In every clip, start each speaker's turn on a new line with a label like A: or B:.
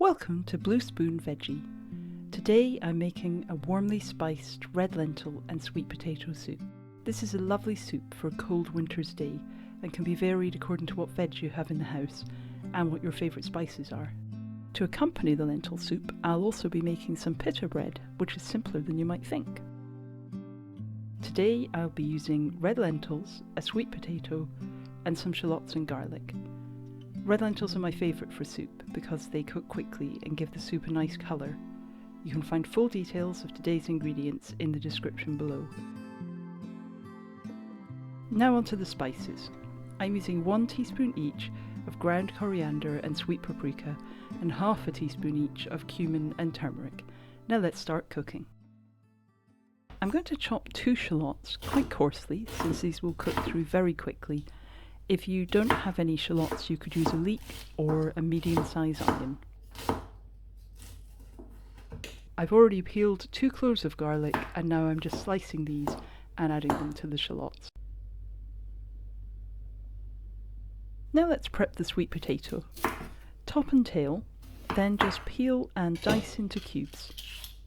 A: Welcome to Blue Spoon Veggie. Today I'm making a warmly spiced red lentil and sweet potato soup. This is a lovely soup for a cold winter's day and can be varied according to what veg you have in the house and what your favourite spices are. To accompany the lentil soup, I'll also be making some Pitta bread, which is simpler than you might think. Today I'll be using red lentils, a sweet potato and some shallots and garlic. Red lentils are my favourite for soup because they cook quickly and give the soup a nice colour. You can find full details of today's ingredients in the description below. Now onto the spices. I'm using 1 teaspoon each of ground coriander and sweet paprika and half a teaspoon each of cumin and turmeric. Now let's start cooking. I'm going to chop 2 shallots quite coarsely since these will cook through very quickly. If you don't have any shallots, you could use a leek or a medium-sized onion. I've already peeled 2 cloves of garlic and now I'm just slicing these and adding them to the shallots. Now let's prep the sweet potato. Top and tail, then just peel and dice into cubes.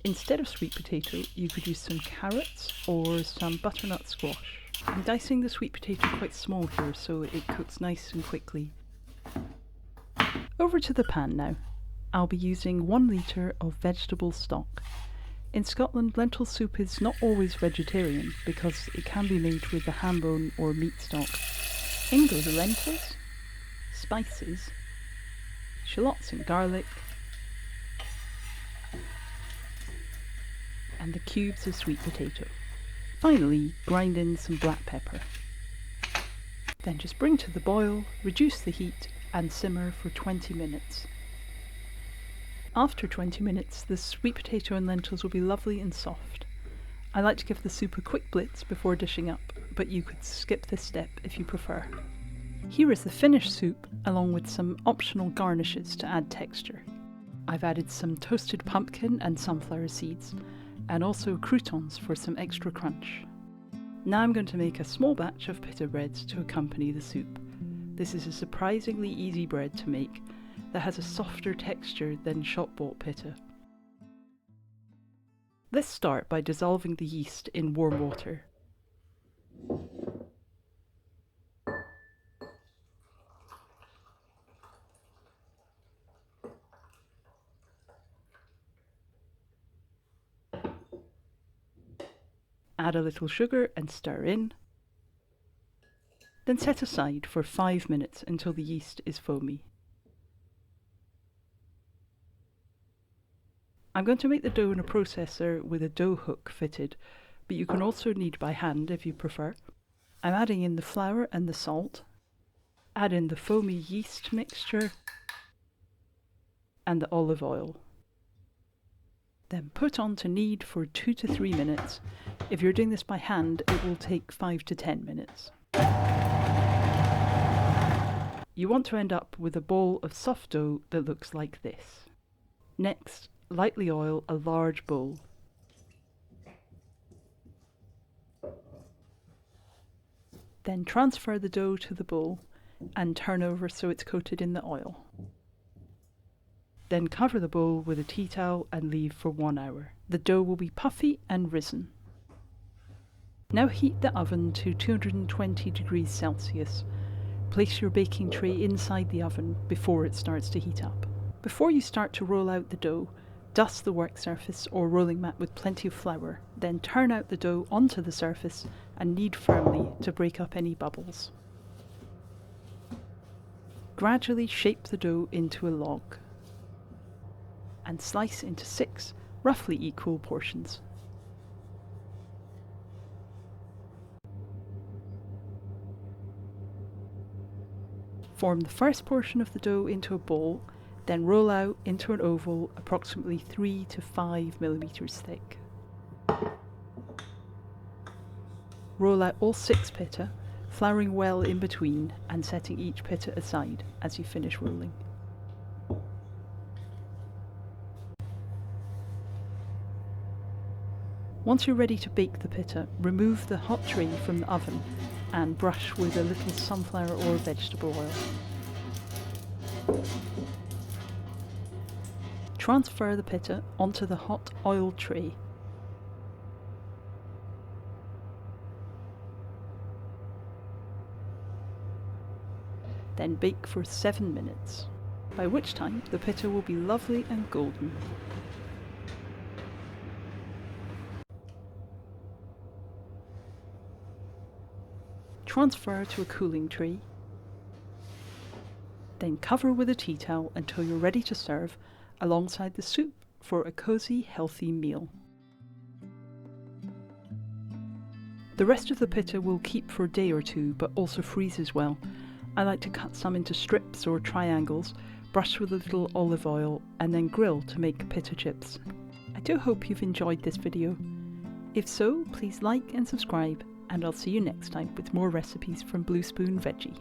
A: Instead of sweet potato, you could use some carrots or some butternut squash. I'm dicing the sweet potato quite small here so it cooks nice and quickly. Over to the pan now. I'll be using 1 litre of vegetable stock. In Scotland, lentil soup is not always vegetarian because it can be made with a ham bone or meat stock. In go the lentils, spices, shallots and garlic, and the cubes of sweet potato. Finally, grind in some black pepper. Then just bring to the boil, reduce the heat and simmer for 20 minutes. After 20 minutes, the sweet potato and lentils will be lovely and soft. I like to give the soup a quick blitz before dishing up, but you could skip this step if you prefer. Here is the finished soup along with some optional garnishes to add texture. I've added some toasted pumpkin and sunflower seeds, and also croutons for some extra crunch. Now I'm going to make a small batch of Pitta breads to accompany the soup. This is a surprisingly easy bread to make that has a softer texture than shop-bought Pitta. Let's start by dissolving the yeast in warm water. Add a little sugar and stir in. Then set aside for 5 minutes until the yeast is foamy. I'm going to make the dough in a processor with a dough hook fitted, but you can also knead by hand if you prefer. I'm adding in the flour and the salt. Add in the foamy yeast mixture and the olive oil. Then put on to knead for 2 to 3 minutes. If you're doing this by hand, it will take 5 to 10 minutes. You want to end up with a ball of soft dough that looks like this. Next, lightly oil a large bowl. Then transfer the dough to the bowl and turn over so it's coated in the oil. Then cover the bowl with a tea towel and leave for 1 hour. The dough will be puffy and risen. Now heat the oven to 220 degrees Celsius. Place your baking tray inside the oven before it starts to heat up. Before you start to roll out the dough, dust the work surface or rolling mat with plenty of flour. Then turn out the dough onto the surface and knead firmly to break up any bubbles. Gradually shape the dough into a log and slice into 6 roughly equal portions. Form the first portion of the dough into a ball, then roll out into an oval approximately 3 to 5 millimeters thick. Roll out all 6 pitta, flouring well in between and setting each pitta aside as you finish rolling. Once you're ready to bake the pitta, remove the hot tray from the oven and brush with a little sunflower or vegetable oil. Transfer the pitta onto the hot oil tray. Then bake for 7 minutes, by which time the pitta will be lovely and golden. Transfer to a cooling tray, then cover with a tea towel until you're ready to serve alongside the soup for a cosy, healthy meal. The rest of the pitta will keep for a day or two, but also freezes well. I like to cut some into strips or triangles, brush with a little olive oil, and then grill to make pitta chips. I do hope you've enjoyed this video. If so, please like and subscribe, and I'll see you next time with more recipes from Blue Spoon Veggie.